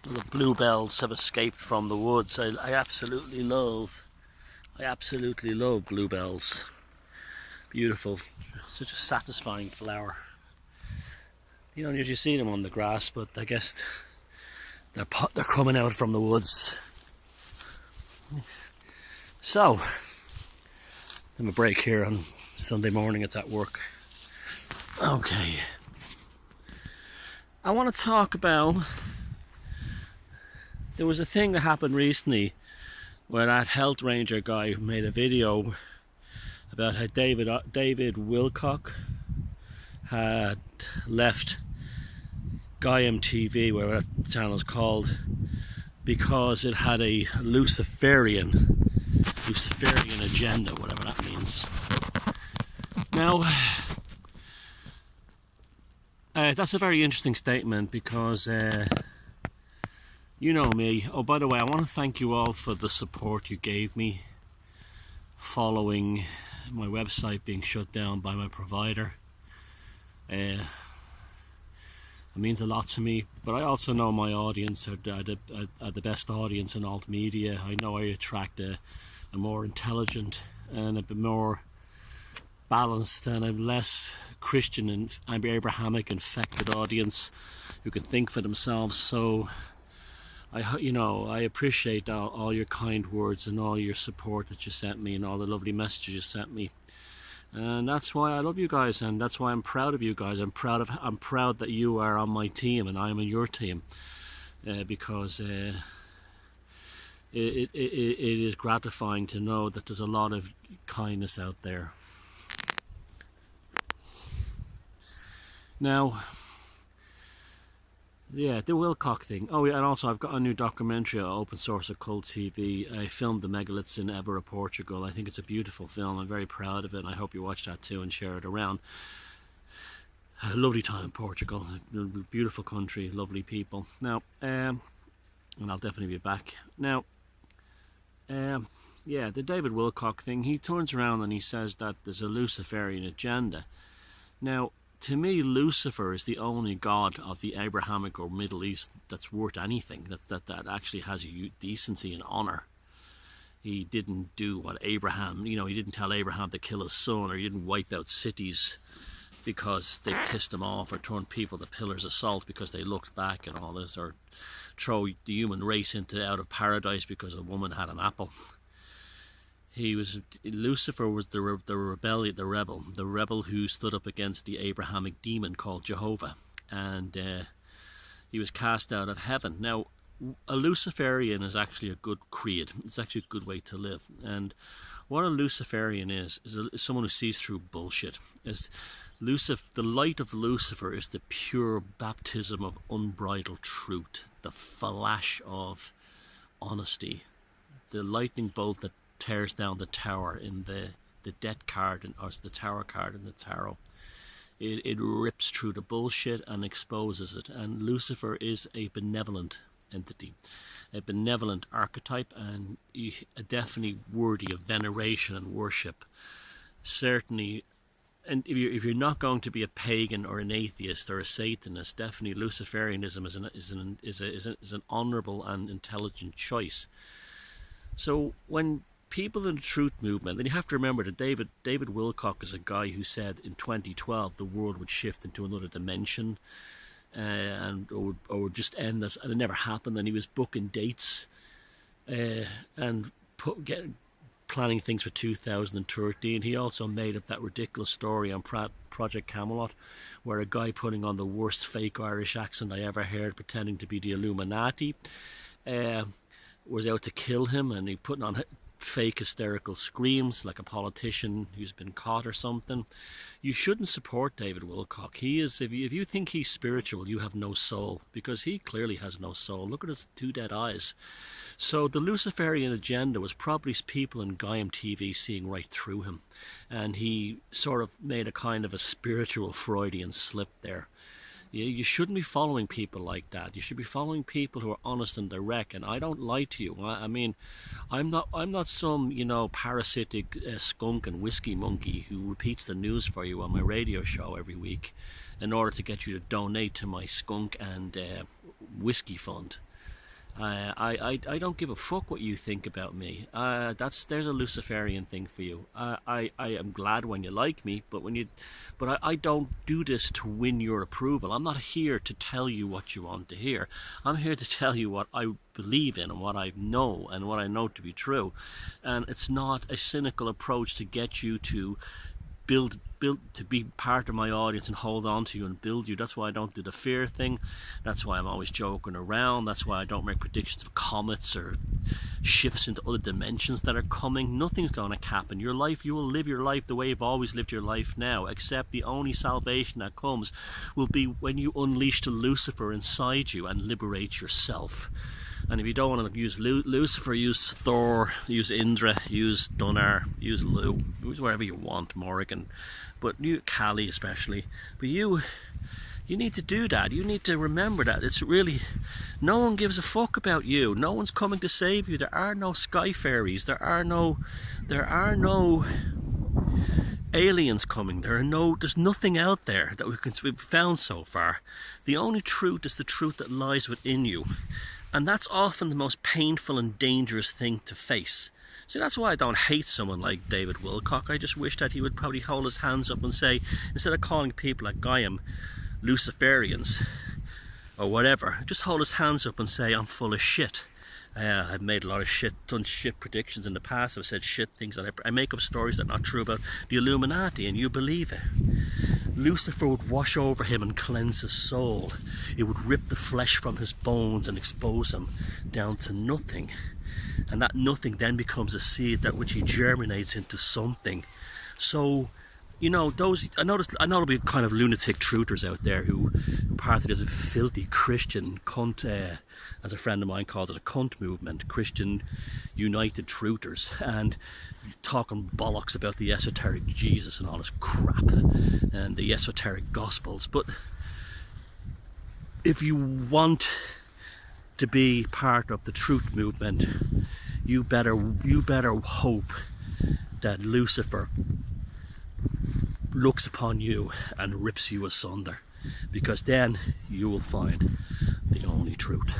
The bluebells have escaped from the woods. I absolutely love bluebells. Beautiful, such a satisfying flower. You don't usually see them on the grass, but I guess they're coming out from the woods. So, I'm a break here on Sunday morning. It's at work. Okay, I want to talk about. There was a thing that happened recently where that health ranger guy made a video about how David Wilcock had left Gaiam TV, whatever that channel's called, because it had a Luciferian agenda, whatever that means. Now, that's a very interesting statement because you know me. Oh, by the way, I want to thank you all for the support you gave me following my website being shut down by my provider. It means a lot to me, but I also know my audience are the best audience in alt media. I know I attract a more intelligent and a bit more balanced and a less Christian and Abrahamic infected audience who can think for themselves. So I appreciate all your kind words and all your support that you sent me and all the lovely messages you sent me. And that's why I love you guys, and that's why I'm proud of you guys. I'm proud that you are on my team and I'm on your team, because it is gratifying to know that there's a lot of kindness out there. Now, yeah, the Wilcock thing. Oh yeah, and also I've got a new documentary on Open Source Occult TV. I filmed the megaliths in Évora, Portugal. I think it's a beautiful film. I'm very proud of it, and I hope you watch that too and share it around. A lovely time in Portugal. A beautiful country, lovely people. Now, and I'll definitely be back. Now, yeah, the David Wilcock thing. He turns around and he says that there's a Luciferian agenda. Now, to me, Lucifer is the only god of the Abrahamic or Middle East that's worth anything, that actually has a decency and honor. He didn't do what Abraham, he didn't tell Abraham to kill his son, or he didn't wipe out cities because they pissed him off, or turned people to pillars of salt because they looked back and all this, or throw the human race out of paradise because a woman had an apple. Lucifer was the rebel who stood up against the Abrahamic demon called Jehovah, and he was cast out of heaven. Now, a Luciferian is actually a good creed. It's actually a good way to live. And what a Luciferian is someone who sees through bullshit. The light of Lucifer is the pure baptism of unbridled truth, the flash of honesty, the lightning bolt that tears down the tower in the death card, or the tower card in the tarot. It rips through the bullshit and exposes it. And Lucifer is a benevolent entity, a benevolent archetype, and definitely worthy of veneration and worship. Certainly, and if you're not going to be a pagan or an atheist or a Satanist, definitely Luciferianism is an honourable and intelligent choice. So when people in the truth movement, then you have to remember that David Wilcock is a guy who said in 2012 the world would shift into another dimension, or would just end us, and it never happened. And he was booking dates and planning things for 2013. He also made up that ridiculous story on Project Camelot, where a guy putting on the worst fake Irish accent I ever heard, pretending to be the Illuminati, was out to kill him, and he putting on fake hysterical screams like a politician who's been caught or something. You shouldn't support David Wilcock. He is, if you think he's spiritual, you have no soul, because he clearly has no soul. Look at his two dead eyes. So the Luciferian agenda was probably people in Gaiam TV seeing right through him, and he sort of made a kind of a spiritual Freudian slip there. You shouldn't be following people like that. You should be following people who are honest and direct. And I don't lie to you. I mean, I'm not some parasitic skunk and whiskey monkey who repeats the news for you on my radio show every week in order to get you to donate to my skunk and whiskey fund. I don't give a fuck what you think about me. There's a Luciferian thing for you. I am glad when you like me, but I don't do this to win your approval. I'm not here to tell you what you want to hear. I'm here to tell you what I believe in and what I know to be true. And it's not a cynical approach to get you to build to be part of my audience and hold on to you and build you. That's why I don't do the fear thing. That's why I'm always joking around. That's why I don't make predictions of comets or shifts into other dimensions that are coming. Nothing's going to happen. Your life, you will live your life the way you've always lived your life now, except the only salvation that comes will be when you unleash the Lucifer inside you and liberate yourself. And if you don't want to use Lucifer, use Thor, use Indra, use Dunnar, use Lu, use whatever you want, Morrigan, but you, Kali especially. But you need to do that. You need to remember that. It's really, no one gives a fuck about you. No one's coming to save you. There are no sky fairies. There are no aliens coming. There's nothing out there that we've found so far. The only truth is the truth that lies within you. And that's often the most painful and dangerous thing to face. So that's why I don't hate someone like David Wilcock. I just wish that he would probably hold his hands up and say, instead of calling people like Gaiam Luciferians or whatever, just hold his hands up and say, I'm full of shit. I've made a lot of shit, done shit predictions in the past. I've said shit things that I make up stories that are not true about the Illuminati, and you believe it. Lucifer would wash over him and cleanse his soul. It would rip the flesh from his bones and expose him down to nothing. And that nothing then becomes a seed that which he germinates into something. So, you know, I know there'll be kind of lunatic truthers out there who part of this filthy Christian cunt, as a friend of mine calls it, a cunt movement, Christian United Truthers, and talking bollocks about the esoteric Jesus and all this crap and the esoteric gospels. But if you want to be part of the truth movement, you better hope that Lucifer looks upon you and rips you asunder, because then you will find the only truth.